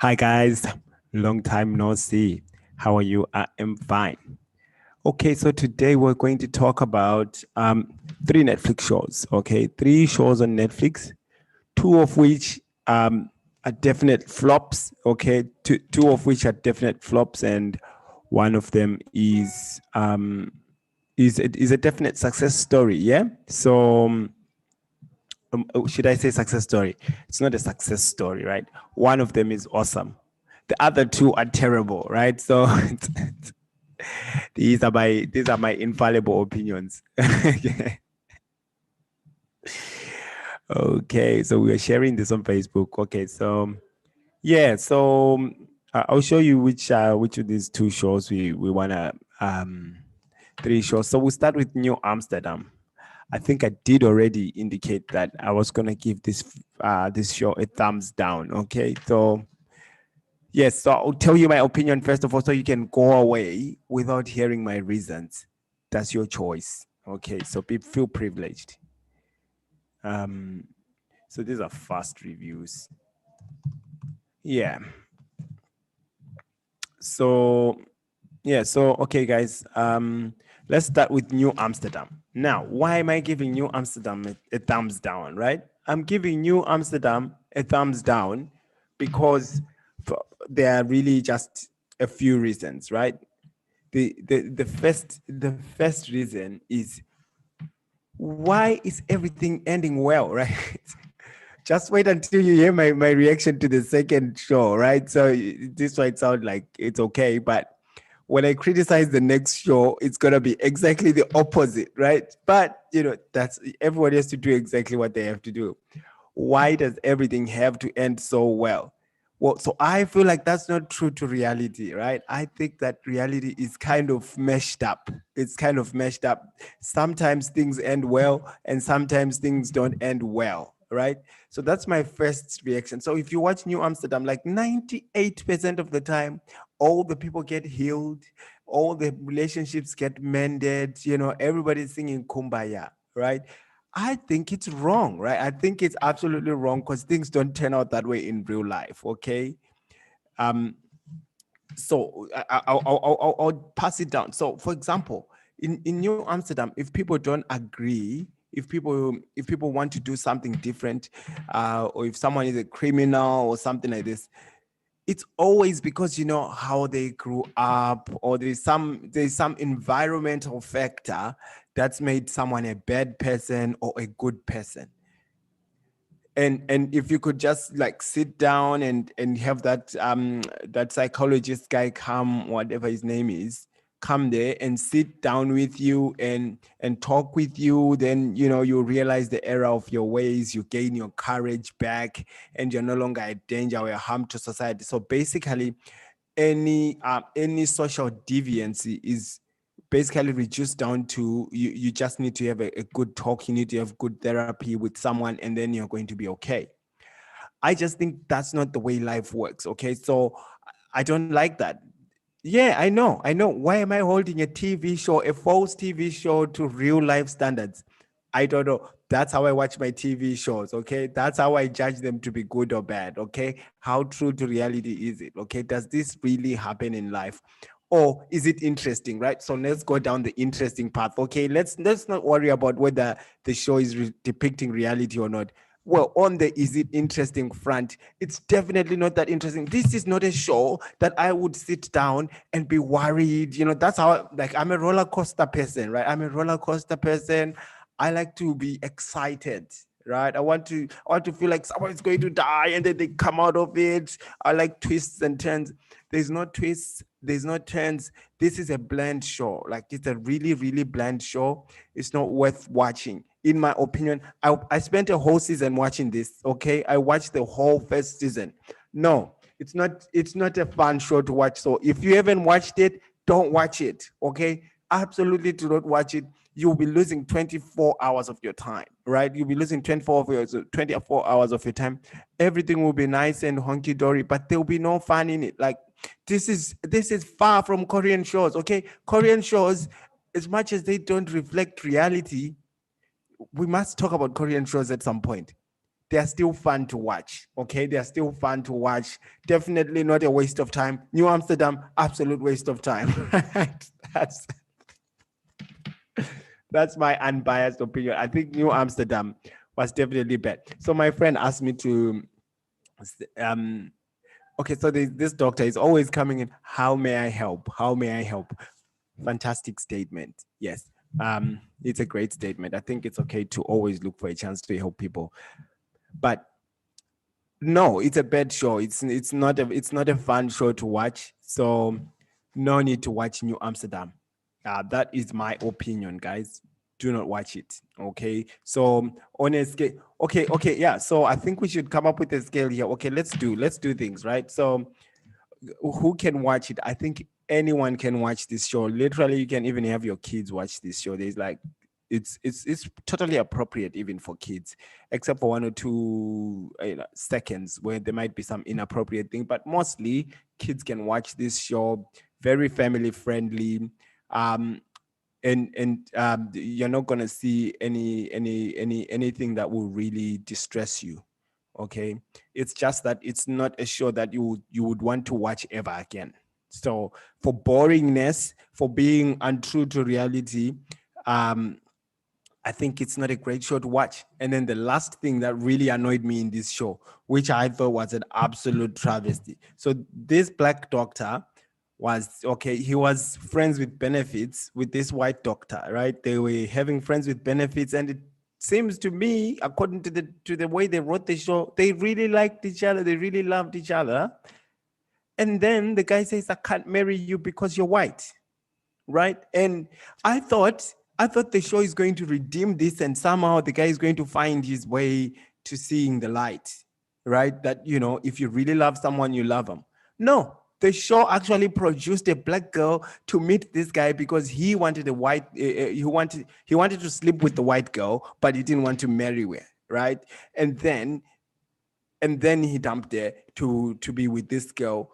Hi guys, long time no see. How are you? I am fine. Okay, so today we're going to talk about three Netflix shows. Okay, three shows on Netflix, two of which are definite flops. Okay, two of which are definite flops, and one of them is a definite success story. Yeah. So should I say success story? It's not a success story, right? One of them is awesome. The other two are terrible, right? So these are my infallible opinions. Okay, so we are sharing this on Facebook. Okay, so yeah, so I'll show you which of these two shows we wanna three shows. So we'll start with New Amsterdam. I think I did already indicate that I was gonna give this show a thumbs down. Okay, so yes, so I'll tell you my opinion first of all, so you can go away without hearing my reasons. That's your choice. Okay, so feel privileged. Um, so these are fast reviews. Yeah. So yeah, so okay, guys. Let's start with New Amsterdam. Now, why am I giving New Amsterdam a thumbs down? Right? I'm giving New Amsterdam a thumbs down because there are really just a few reasons, right? The first reason is, why is everything ending well, right? Just wait until you hear my reaction to the second show, right? So this might sound like it's okay, but when I criticize the next show, it's gonna be exactly the opposite, right? But that's everybody has to do exactly what they have to do. Why does everything have to end so well? Well, so I feel like that's not true to reality, right? I think that reality is kind of meshed up. It's kind of meshed up. Sometimes things end well, and sometimes things don't end well, right? So that's my first reaction. So if you watch New Amsterdam, like 98% of the time, all the people get healed, all the relationships get mended, everybody's singing Kumbaya, right? I think it's wrong, right? I think it's absolutely wrong because things don't turn out that way in real life. Okay. Um. So I'll pass it down. So, for example, in New Amsterdam, if people don't agree, if people want to do something different, or if someone is a criminal or something like this, it's always because how they grew up, or there's some environmental factor that's made someone a bad person or a good person. And if you could just like sit down and have that psychologist guy come, whatever his name is, come there and sit down with you and talk with you, then you realize the error of your ways, you gain your courage back, and you're no longer a danger or a harm to society. So basically, any social deviancy is basically reduced down to, you just need to have a good talk, you need to have good therapy with someone, and then you're going to be okay. I just think that's not the way life works. Okay, so I don't like that. Yeah, I know. Why am I holding a TV show, a false TV show, to real life standards? I don't know. That's how I watch my TV shows. Okay, that's how I judge them to be good or bad. Okay, how true to reality is it? Okay, does this really happen in life, or is it interesting? Right. So let's go down the interesting path. Okay, let's not worry about whether the show is depicting reality or not. Well, on the is it interesting front, it's definitely not that interesting. This is not a show that I would sit down and be worried. That's how, like, I'm a roller coaster person, right? I'm a roller coaster person. I like to be excited, right? I want to feel like someone's going to die and then they come out of it. I like twists and turns. There's no twists, there's no turns. This is a bland show. Like, it's a really, really bland show. It's not worth watching, in my opinion. I spent a whole season watching this. Okay, I watched the whole first season. No, it's not a fun show to watch. So if you haven't watched it, don't watch it. Okay, absolutely do not watch it. You'll be losing 24 hours of your time, right? You'll be losing 24 hours of your time. Everything will be nice and honky dory, but there'll be no fun in it. Like, this is far from Korean shows. Okay, Korean shows, as much as they don't reflect reality, we must talk about Korean shows at some point. they're still fun to watch. Okay, they're still fun to watch. Definitely not a waste of time. New Amsterdam, absolute waste of time. That's my unbiased opinion. I think New Amsterdam was definitely bad. So my friend asked me to okay, so this doctor is always coming in. How may I help? How may I help? Fantastic statement. Yes. It's a great statement. I think it's okay to always look for a chance to help people. But no, it's a bad show. It's not a fun show to watch. So no need to watch New Amsterdam. That is my opinion, guys. Do not watch it. Okay. So on a scale, okay, yeah. So I think we should come up with a scale here. Okay, let's do things, right? So who can watch it? I think anyone can watch this show. Literally, you can even have your kids watch this show. There's like it's totally appropriate even for kids, except for 1 or 2 seconds where there might be some inappropriate thing, but mostly kids can watch this show. Very family friendly. And you're not gonna see anything that will really distress you. Okay, it's just that it's not a show that you would want to watch ever again. So for boringness, for being untrue to reality, I think it's not a great show to watch. And then the last thing that really annoyed me in this show, which I thought was an absolute travesty. So this black doctor was, okay, he was friends with benefits with this white doctor, right? They were having friends with benefits, and it seems to me, according to the way they wrote the show, they really liked each other, they really loved each other. And then the guy says, I can't marry you because you're white, right? And I thought the show is going to redeem this, and somehow the guy is going to find his way to seeing the light, right? That, you know, if you really love someone, you love them. No, the show actually produced a black girl to meet this guy because he wanted a white, he wanted to sleep with the white girl, but he didn't want to marry her, right? And then he dumped her to be with this girl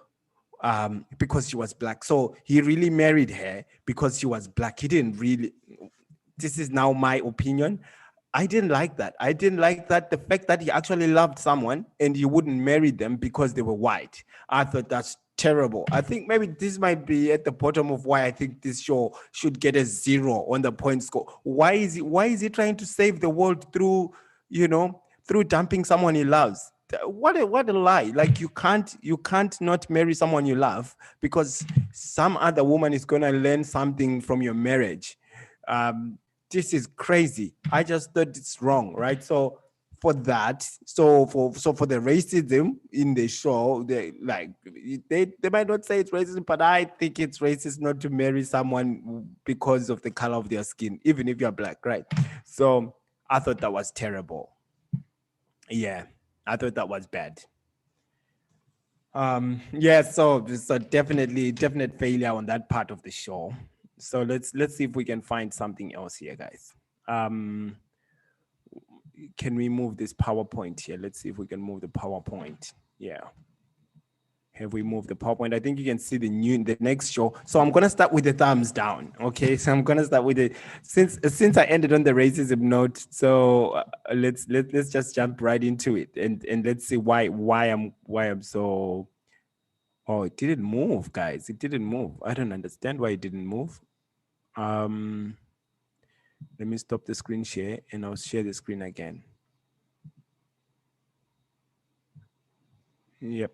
because she was black. So he really married her because she was black. He didn't really. This is now my opinion. I didn't like that. I didn't like that. The fact that he actually loved someone and he wouldn't marry them because they were white. I thought that's terrible. I think maybe this might be at the bottom of why I think this show should get a 0 on the point score. Why is he trying to save the world through, through dumping someone he loves? What a lie. Like you can't not marry someone you love because some other woman is going to learn something from your marriage. This is crazy. I just thought it's wrong, right? So for that, so for the racism in the show, they might not say it's racism, but I think it's racist not to marry someone because of the color of their skin, even if you're black, right? So I thought that was terrible. Yeah, I thought that was bad. Yeah, so definite failure on that part of the show. So let's see if we can find something else here, guys. Can we move this PowerPoint here? Let's see if we can move the PowerPoint. Yeah. Have we moved the PowerPoint? I think you can see the next show. So I'm gonna start with the thumbs down. Okay, so I'm gonna start with it since I ended on the racism note. So let's just jump right into it and let's see why I'm so. Oh, it didn't move, guys. It didn't move. I don't understand why it didn't move. Let me stop the screen share and I'll share the screen again. Yep.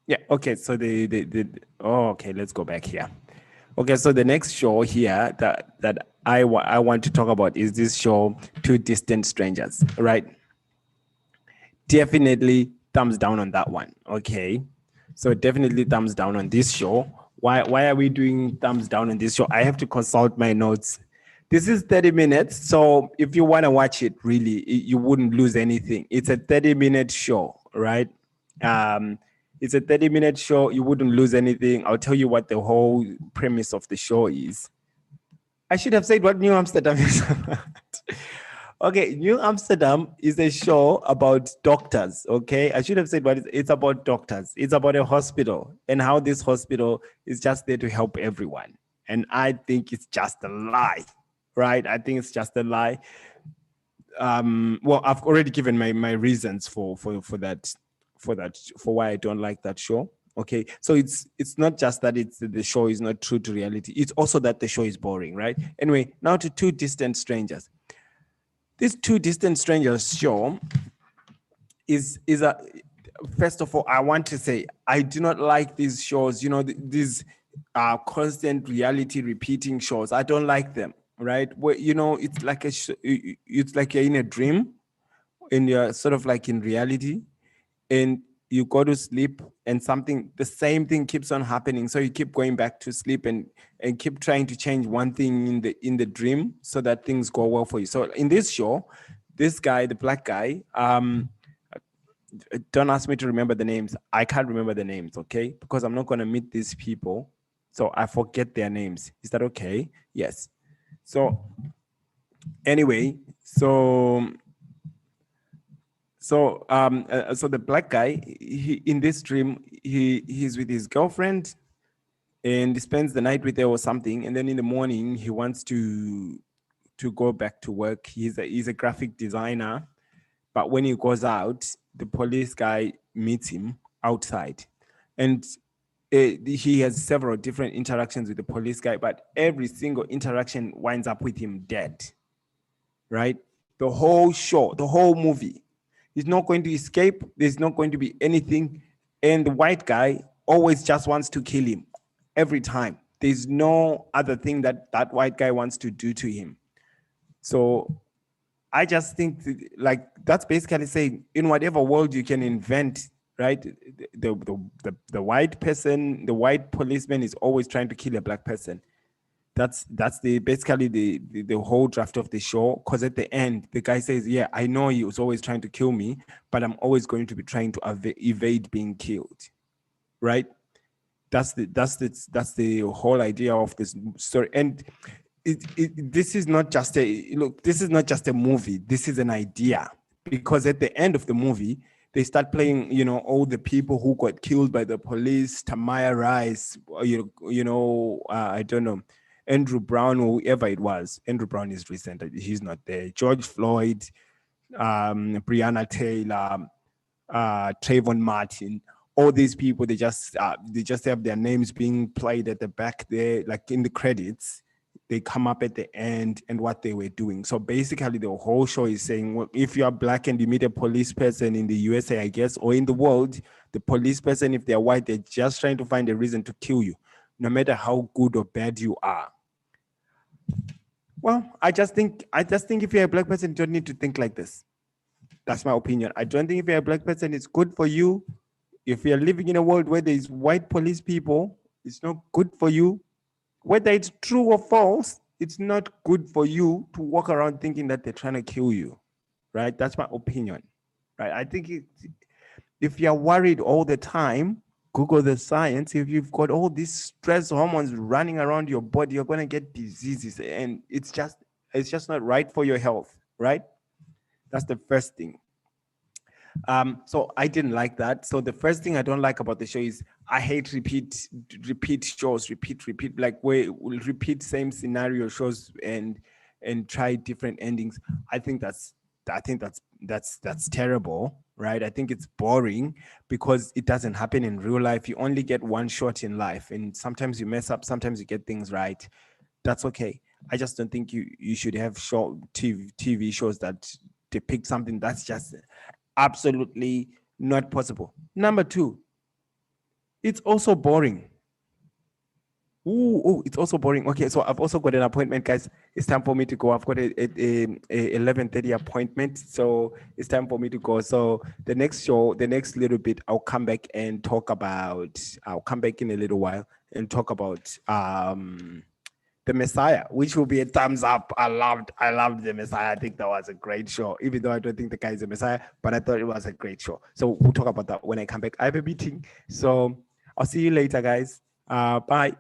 Yeah. Okay. So okay. Let's go back here. Okay. So the next show here that I want to talk about is this show, Two Distant Strangers. Right. Definitely thumbs down on that one. Okay. So definitely thumbs down on this show. Why are we doing thumbs down on this show? I have to consult my notes. This is 30 minutes. So if you want to watch it, really, you wouldn't lose anything. It's a 30-minute show, right? It's a 30-minute show. You wouldn't lose anything. I'll tell you what the whole premise of the show is. I should have said what New Amsterdam is about. Okay, New Amsterdam is a show about doctors, okay? I should have said what it's about doctors. It's about a hospital and how this hospital is just there to help everyone. And I think it's just a lie, right? I think it's just a lie. well, I've already given my reasons for why I don't like that show. Okay, so it's not just that the show is not true to reality, it's also that the show is boring, right? Anyway, now to Two Distant Strangers. This Two Distant Strangers show is a, first of all, I want to say I do not like these shows, these constant reality repeating shows. I don't like them, right? Where it's like it's like you're in a dream and you're sort of like in reality, and you go to sleep and the same thing keeps on happening, so you keep going back to sleep and keep trying to change one thing in the dream so that things go well for you. So in this show, this guy, the black guy, don't ask me to remember the names. I can't remember the names, okay? Because I'm not going to meet these people, so I forget their names. Is that okay? Yes. So anyway, so the black guy, in this dream, he's with his girlfriend and he spends the night with her or something, and then in the morning he wants to go back to work. He's a graphic designer, but when he goes out, the police guy meets him outside, and he has several different interactions with the police guy, but every single interaction winds up with him dead, right? The whole show, the whole movie, he's not going to escape. There's not going to be anything. And the white guy always just wants to kill him every time. There's no other thing that white guy wants to do to him. So I just think like that's basically saying in whatever world you can invent, right? The white person, the white policeman is always trying to kill a black person. That's basically the whole draft of the show. Because at the end, the guy says, "Yeah, I know he was always trying to kill me, but I'm always going to be trying to evade being killed." Right? That's the whole idea of this story. And this is not just this is not just a movie. This is an idea, because at the end of the movie, they start playing, all the people who got killed by the police, Tamaya Rice, I don't know, Andrew Brown, or whoever it was. Andrew Brown is recent. He's not there. George Floyd, Breonna Taylor, Trayvon Martin, all these people, they just have their names being played at the back there, like in the credits. They come up at the end and what they were doing. So basically the whole show is saying, well, if you are black and you meet a police person in the USA, I guess, or in the world, the police person, if they're white, they're just trying to find a reason to kill you, no matter how good or bad you are. Well, I just think if you're a black person, you don't need to think like this. That's my opinion. I don't think if you're a black person, it's good for you. If you're living in a world where there's white police people, it's not good for you. Whether it's true or false, it's not good for you to walk around thinking that they're trying to kill you, right? That's my opinion, right? I think if you're worried all the time, Google the science. If you've got all these stress hormones running around your body, you're going to get diseases, and it's just not right for your health, right? That's the first thing. So I didn't like that. So the first thing I don't like about the show is I hate repeat shows, repeat, like where we'll repeat same scenario shows and try different endings. I think that's terrible, right? I think it's boring because it doesn't happen in real life. You only get one shot in life, and sometimes you mess up, sometimes you get things right. That's okay. I just don't think you should have TV shows that depict something that's just absolutely not possible. Number two, it's also boring. It's also boring. Okay, so I've also got an appointment, guys. It's time for me to go. I've got a 11:30 appointment, so it's time for me to go. So the next little bit, I'll come back in a little while and talk about The Messiah, which will be a thumbs up. I loved The Messiah. I think that was a great show, even though I don't think the guy is a Messiah, but I thought it was a great show. So we'll talk about that when I come back. I have a meeting, so I'll see you later, guys. Bye.